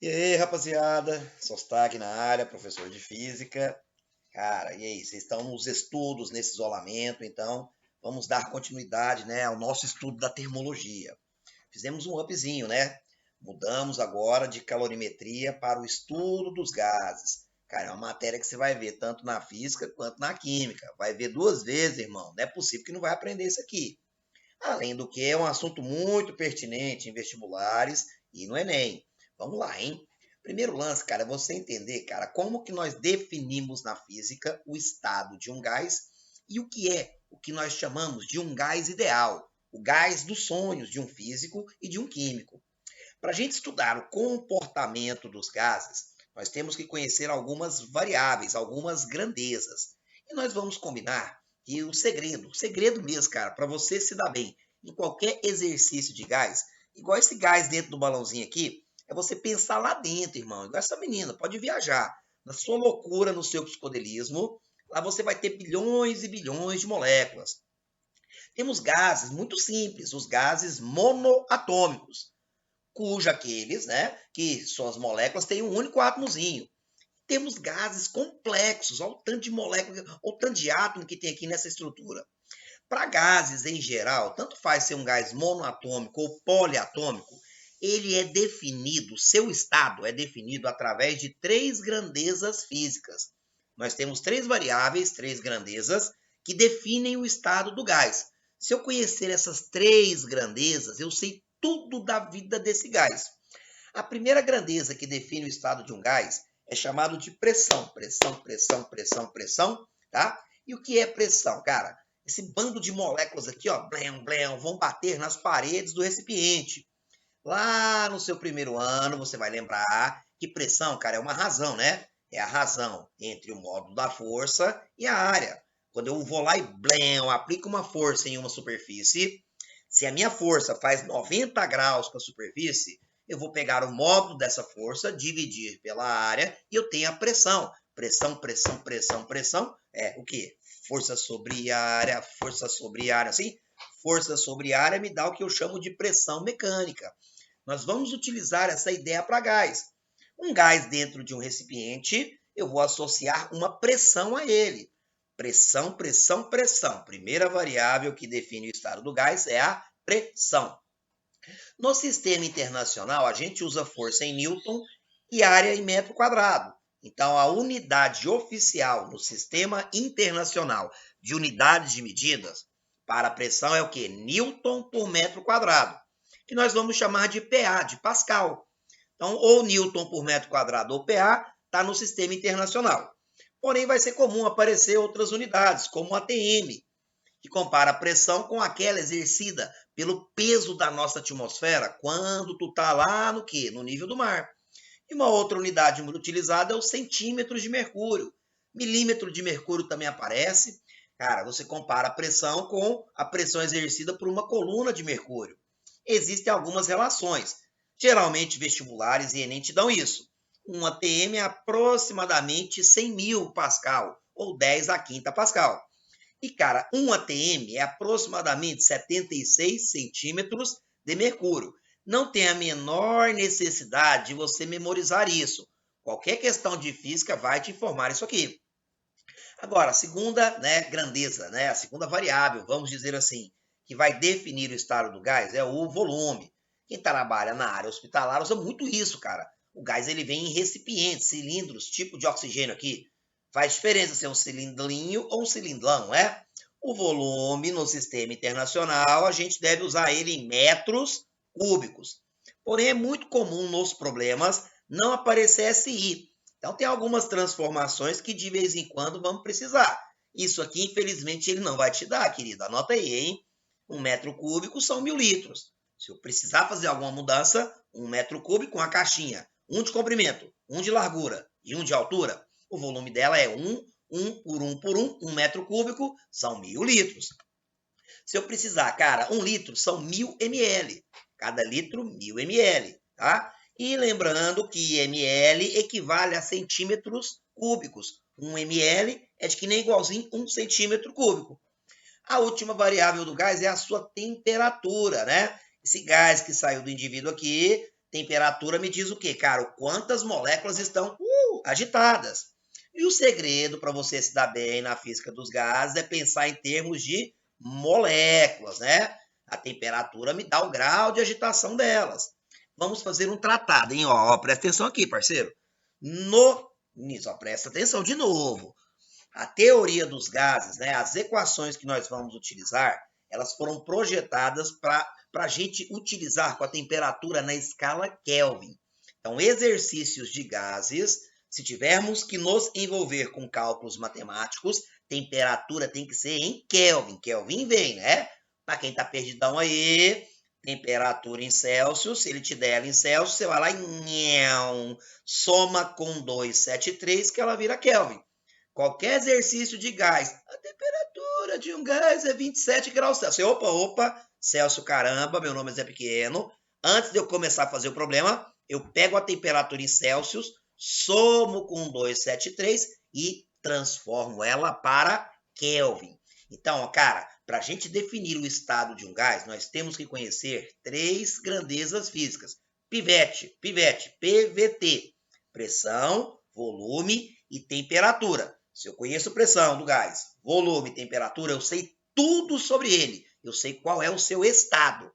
E aí, rapaziada? Sostaque na área, professor de física. Cara, e aí? Vocês estão nos estudos, nesse isolamento, então vamos dar continuidade, né, ao nosso estudo da termologia. Fizemos um upzinho, né? Mudamos agora de calorimetria para o estudo dos gases. Cara, é uma matéria que você vai ver tanto na física quanto na química. Vai ver duas vezes, irmão. Não é possível que não vai aprender isso aqui. Além do que é um assunto muito pertinente em vestibulares e no Enem. Vamos lá, hein? Primeiro lance, cara, é você entender, cara, como que nós definimos na física o estado de um gás e o que nós chamamos de um gás ideal, o gás dos sonhos de um físico e de um químico. Para a gente estudar o comportamento dos gases, nós temos que conhecer algumas variáveis, algumas grandezas. E nós vamos combinar que o segredo mesmo, cara, para você se dar bem em qualquer exercício de gás, igual esse gás dentro do balãozinho aqui, é você pensar lá dentro, irmão. Igual essa menina, pode viajar. Na sua loucura, no seu psicodelismo, lá você vai ter bilhões e bilhões de moléculas. Temos gases muito simples, os gases monoatômicos cuja aqueles, né, que suas moléculas têm um único átomozinho. Temos gases complexos, olha o tanto de moléculas, olha o tanto de átomo que tem aqui nessa estrutura. Para gases em geral, tanto faz ser um gás monoatômico ou poliatômico, ele é definido, seu estado é definido através de três grandezas físicas. Nós temos três variáveis, três grandezas, que definem o estado do gás. Se eu conhecer essas três grandezas, eu sei tudo da vida desse gás. A primeira grandeza que define o estado de um gás é chamado de pressão. Pressão, pressão, pressão, pressão, tá? E o que é pressão, cara? Esse bando de moléculas aqui, ó, blém, blém, vão bater nas paredes do recipiente. Lá no seu primeiro ano, você vai lembrar que pressão, cara, é uma razão, né? É a razão entre o módulo da força e a área. Quando eu vou lá e blém, aplico uma força em uma superfície, se a minha força faz 90 graus com a superfície, eu vou pegar o módulo dessa força, dividir pela área e eu tenho a pressão. Pressão, pressão, pressão, pressão. É o quê? Força sobre área, assim? Força sobre área me dá o que eu chamo de pressão mecânica. Nós vamos utilizar essa ideia para gás. Um gás dentro de um recipiente, eu vou associar uma pressão a ele. Pressão, pressão, pressão. Primeira variável que define o estado do gás é a pressão. No sistema internacional, a gente usa força em Newton e área em metro quadrado. Então, a unidade oficial no sistema internacional de unidades de medidas para a pressão é o que? Newton por metro quadrado, que nós vamos chamar de PA, de Pascal. Então, ou Newton por metro quadrado ou PA está no sistema internacional. Porém, vai ser comum aparecer outras unidades, como a TM, que compara a pressão com aquela exercida pelo peso da nossa atmosfera quando tu tá lá no quê? No nível do mar. E uma outra unidade muito utilizada é o centímetro de mercúrio. Milímetro de mercúrio também aparece. Cara, você compara a pressão com a pressão exercida por uma coluna de mercúrio. Existem algumas relações. Geralmente vestibulares e Enem te dão isso. Um ATM é aproximadamente 100 mil Pascal, ou 10 a quinta Pascal. E, cara, um ATM é aproximadamente 76 centímetros de mercúrio. Não tem a menor necessidade de você memorizar isso. Qualquer questão de física vai te informar isso aqui. Agora, a segunda, né, grandeza, né, a segunda variável, vamos dizer assim, que vai definir o estado do gás é o volume. Quem trabalha na área hospitalar usa muito isso, cara. O gás ele vem em recipientes, cilindros, tipo de oxigênio aqui. Faz diferença ser um cilindrinho ou um cilindrão, é? O volume no sistema internacional, a gente deve usar ele em metros cúbicos. Porém, é muito comum nos problemas não aparecer SI. Então, tem algumas transformações que de vez em quando vamos precisar. Isso aqui, infelizmente, ele não vai te dar, querido. Anota aí, hein? 1 metro cúbico são 1000 litros. Se eu precisar fazer alguma mudança, 1 metro cúbico, uma caixinha, um de comprimento, um de largura e um de altura, o volume dela é 1 metro cúbico, são 1000 litros. Se eu precisar, cara, 1 litro são 1000 ml. Cada litro, 1000 ml, tá? E lembrando que ml equivale a centímetros cúbicos. 1 ml é de que nem igualzinho 1 centímetro cúbico. A última variável do gás é a sua temperatura, né? Esse gás que saiu do indivíduo aqui Temperatura me diz o quê, cara? O quantas moléculas estão agitadas. E o segredo para você se dar bem na física dos gases é pensar em termos de moléculas, né? A temperatura me dá o grau de agitação delas. Vamos fazer um tratado, hein? Ó, presta atenção aqui, parceiro. Nisso, ó, presta atenção de novo. A teoria dos gases, né? As equações que nós vamos utilizar, elas foram projetadas para a gente utilizar com a temperatura na escala Kelvin. Então, exercícios de gases, se tivermos que nos envolver com cálculos matemáticos, temperatura tem que ser em Kelvin. Kelvin vem, né? Para quem está perdidão aí, temperatura em Celsius, se ele te der ela em Celsius, você vai lá e soma com 273 que ela vira Kelvin. Qualquer exercício de gás, a temperatura de um gás é 27 graus Celsius. Opa, Celsius, caramba, meu nome é Zé Pequeno. Antes de eu começar a fazer o problema, eu pego a temperatura em Celsius, somo com 273 e transformo ela para Kelvin. Então, cara, para a gente definir o estado de um gás, nós temos que conhecer 3 grandezas físicas. PVT, PVT, pressão, volume e temperatura. Se eu conheço pressão do gás, volume, temperatura, eu sei tudo sobre ele. Eu sei qual é o seu estado.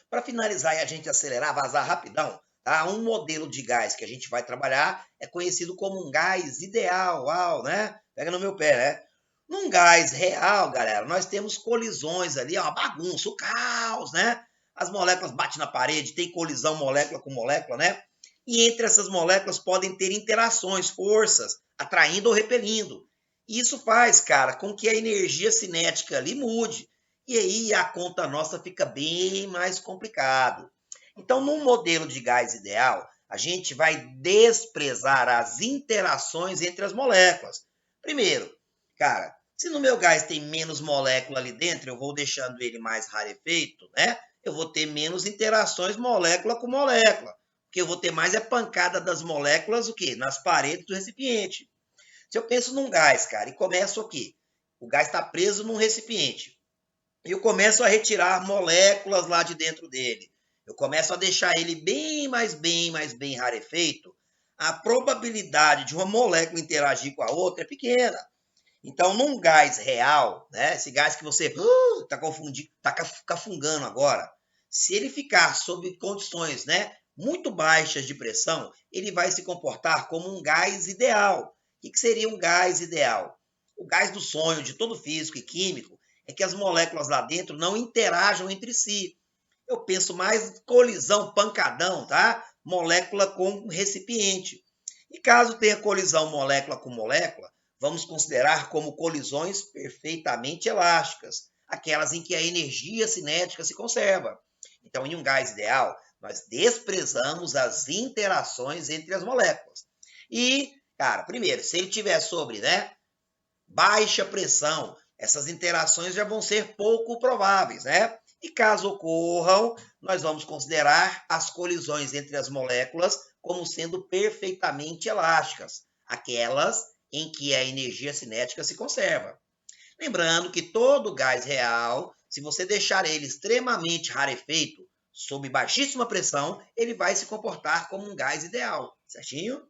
Para finalizar e a gente acelerar, vazar rapidão, tá? Um modelo de gás que a gente vai trabalhar é conhecido como um gás ideal. Uau, né? Pega no meu pé, né? Num gás real, galera, nós temos colisões ali, uma bagunça, o caos, né? As moléculas batem na parede, tem colisão molécula com molécula, né? E entre essas moléculas podem ter interações, forças, atraindo ou repelindo. Isso faz, cara, com que a energia cinética ali mude. E aí a conta nossa fica bem mais complicado. Então, num modelo de gás ideal, a gente vai desprezar as interações entre as moléculas. Primeiro, cara, se no meu gás tem menos molécula ali dentro, eu vou deixando ele mais rarefeito, né? Eu vou ter menos interações molécula com molécula. Porque eu vou ter mais pancada das moléculas, o quê? Nas paredes do recipiente. Se eu penso num gás, cara, e começo o quê? O gás está preso num recipiente. E eu começo a retirar moléculas lá de dentro dele. Eu começo a deixar ele bem bem rarefeito. A probabilidade de uma molécula interagir com a outra é pequena. Então, num gás real, né, esse gás que você está confundindo, está cafungando agora, se ele ficar sob condições, né, muito baixas de pressão, ele vai se comportar como um gás ideal. O que seria um gás ideal? O gás do sonho de todo físico e químico é que as moléculas lá dentro não interajam entre si. Eu penso mais colisão, pancadão, tá? Molécula com recipiente. E caso tenha colisão molécula com molécula, vamos considerar como colisões perfeitamente elásticas, aquelas em que a energia cinética se conserva. Então, em um gás ideal, nós desprezamos as interações entre as moléculas. E, cara, primeiro, se ele tiver sobre, né, baixa pressão, essas interações já vão ser pouco prováveis, né? E caso ocorram, nós vamos considerar as colisões entre as moléculas como sendo perfeitamente elásticas, aquelas em que a energia cinética se conserva. Lembrando que todo gás real, se você deixar ele extremamente rarefeito, sob baixíssima pressão, ele vai se comportar como um gás ideal, certinho?